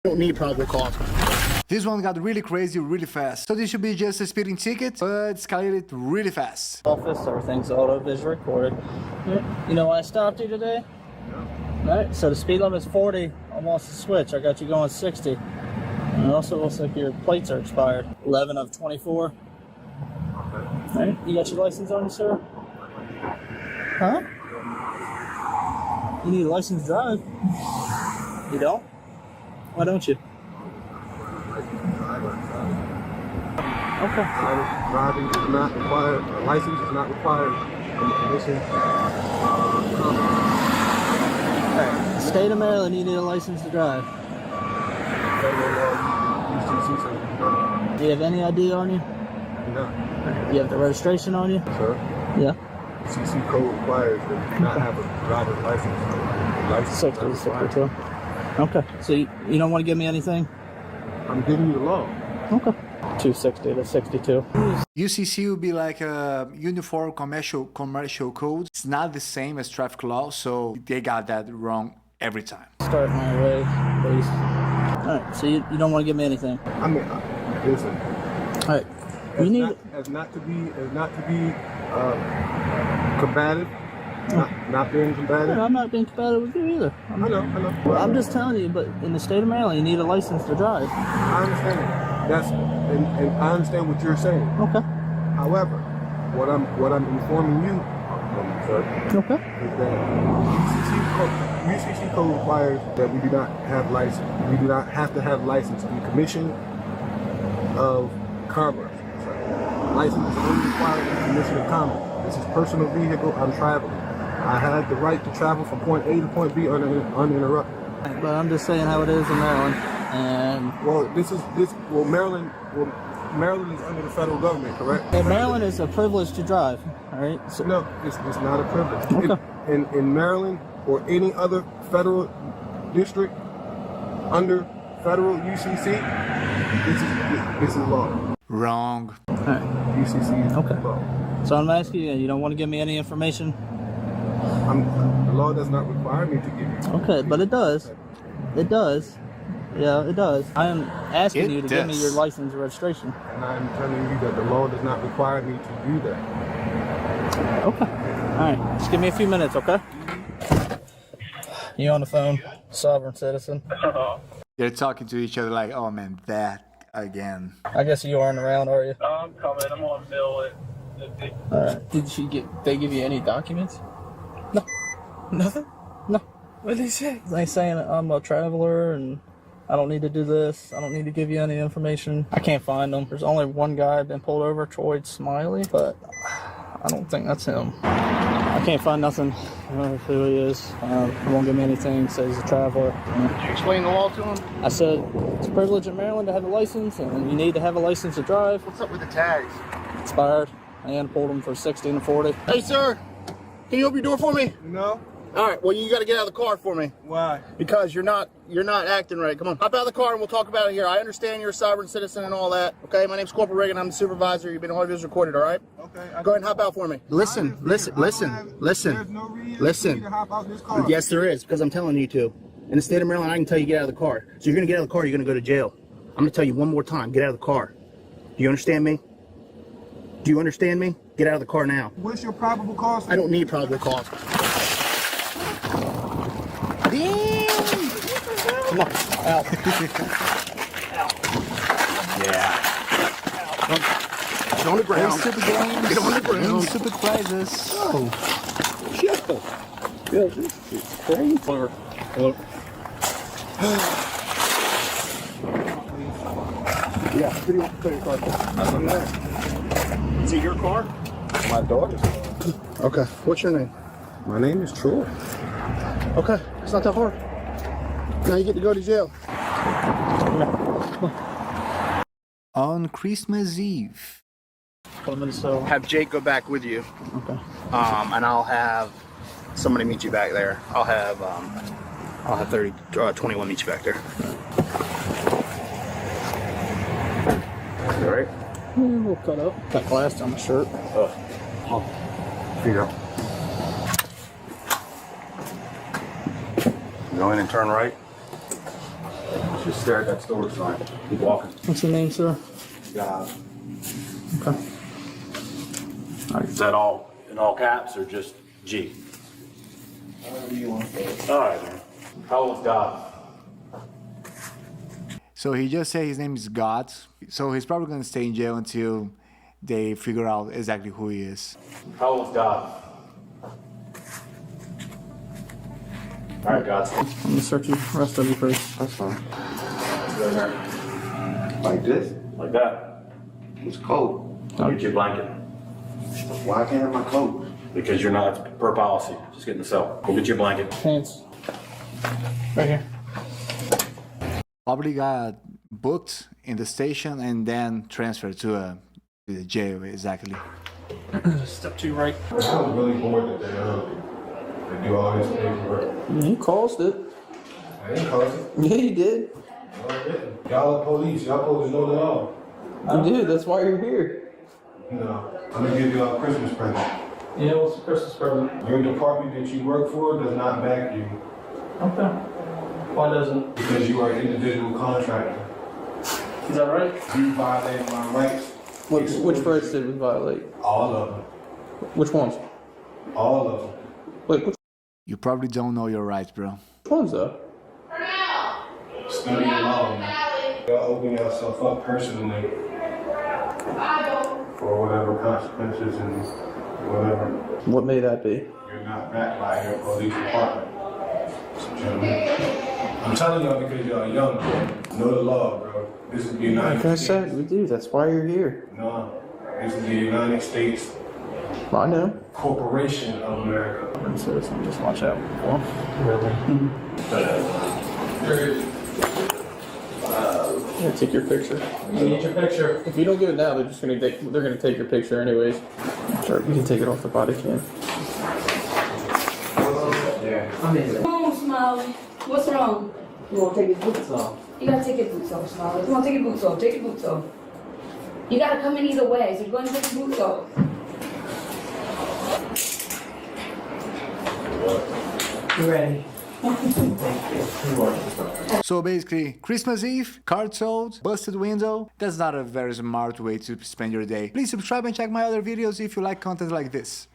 Don't need probable cause. This one got really crazy really fast. So this should be just a speeding ticket, but escalated really fast. Office, everything's auto-visual recorded. You know why I stopped you today? No. Right, so the speed limit is 40. I'm off the switch. I got you going 60. And it also looks like your plates are expired. 11 of 24. Right, you got your license on you, sir? Huh? You need a license to drive. You don't? Why don't you? Okay. Driving is not required. A license is not required. Alright. State of Maryland, you need a license to drive. Do you have any ID on you? No. You have the registration on you? Sir? Yeah. CC code requires that you not have a driver's license. 62. Okay. So you don't want to give me anything? I'm giving you the law. Okay. 260 to 62. UCC will be like a uniform commercial code. It's not the same as traffic law, so they got that wrong every time. Start my way, please. Alright, so you don't want to give me anything? I mean, listen. Alright. You need as not to be combative. Not being combative. I'm not being competitive with you either. I know. Well, I'm just telling you, but in the state of Maryland, you need a license to drive. I understand that. And I understand what you're saying. Okay. However, what I'm informing you, sir, Okay. is that UCC code requires that we do not have license. We do not have to have license in commission of commerce. License is only required in commission of commerce. This is personal vehicle. I'm traveling. I have the right to travel from point A to point B uninterrupted. But I'm just saying how it is in Maryland. And Maryland is under the federal government, correct? and Maryland is a privilege to drive. All right. So, No, it's not a privilege. Okay. In Maryland or any other federal district under federal UCC, this is law. Wrong. all right. UCC is Okay. law. So I'm asking you, you don't want to give me any information? The law does not require me to give you. Okay, but it does. It does. Yeah, it does. I am asking you to give me your license and registration. And I'm telling you that the law does not require me to do that. Okay. All right. Just give me a few minutes, okay? You on the phone, sovereign citizen? They're talking to each other like, oh man, that again. I guess you aren't around, are you? I'm coming. I'm on bill at All right. Did they give you any documents? No. Nothing? No. What did they say? They saying I'm a traveler and I don't need to do this. I don't need to give you any information. I can't find them. There's only one guy been pulled over, Troy Smiley, but I don't think that's him. I can't find nothing. I don't know who he is. He won't give me anything. Says he's a traveler. Did you explain the law to him? I said it's a privilege in Maryland to have a license, and you need to have a license to drive. What's up with the tags? Expired. And pulled him for 60 and 40. Hey, sir, can you open your door for me? No? All right, well, you got to get out of the car for me Why? because you're not acting right. Come on, hop out of the car and we'll talk about it here. I understand you're a sovereign citizen and all that. Okay, my name's Corporal Reagan. I'm the supervisor. You've been audio recorded. All right. Okay. Go ahead and hop out for me. Listen. There's no reason for me to hop out this car. Yes, there is, because I'm telling you to. In the state of Maryland, I can tell you to get out of the car. So you're going to get out of the car, you're going to go to jail. I'm going to tell you one more time, get out of the car. Do you understand me? Do you understand me? Get out of the car now. What's your probable cause? I don't need probable cause. Damn! Come on. Out. Get on the ground. Super games. Get on the ground. Super prizes. Oh, shit. Yeah, this is crazy. Hello. Yeah, put your car. Is it your car? My daughter's. Okay. What's your name? My name is Troy. Okay. It's not that hard. Now you get to go to jail. On Christmas Eve. So, Have Jake go back with you. okay. And I'll have somebody meet you back there. I'll have 21 meet you back there. All right. A little cut up. Got glass on my shirt. Here you go. Go in and turn right. Just stare at that storage sign. Keep walking. What's your name, sir? God. Okay. Is that all in all caps or just G? However you want to. All right, man. How old's God? So he just said his name is God. So he's probably gonna stay in jail until they figure out exactly who he is. How old's God? All right, God. I'm gonna search you the rest of you first. That's fine. Go there. Like this? Like that. It's cold. I'll get you a blanket. Why can't I have my clothes? Because you're not, it's per policy. Just get in the cell. Go get you a blanket. Pants. Right here. Probably got booked in the station and then transferred to the jail, exactly. Step 2 right. I was really bored that they do all this paperwork. You caused it. I didn't cause it. Yeah, you did. No, I didn't. Y'all are police. Y'all supposed to know the law. You did. That's why you're here. No. I'm gonna give you a Christmas present. Yeah, what's the Christmas present? Your department that you work for does not back you Okay. Why doesn't? because you are an individual contractor. Is that right? You violate my rights. Which rights did we violate? All of them. Which ones? All of them. Wait, which You probably don't know your rights, bro. ones though? Study the law, man. Y'all open yourself up personally for whatever consequences and whatever. What may that be? You're not backed by your police department. Gentlemen. I'm telling y'all because y'all young. Know the law, bro. This is the United Like I States. said, we do. That's why you're here. No. This is the United States I know. Corporation of America. So just watch out for him. Yeah, take your picture. You need your picture. If you don't give it now, they're gonna take your picture anyways. Sure, you can take it off the body cam. Come on, Smiley. What's wrong? You want to take your boots off? You gotta take your boots off, Smiley. Come on, take your boots off. Take your boots off. You gotta come in either way, so you're going to take your boots off. You ready? So basically, Christmas Eve, card sold, busted window. That's not a very smart way to spend your day. Please subscribe and check my other videos if you like content like this.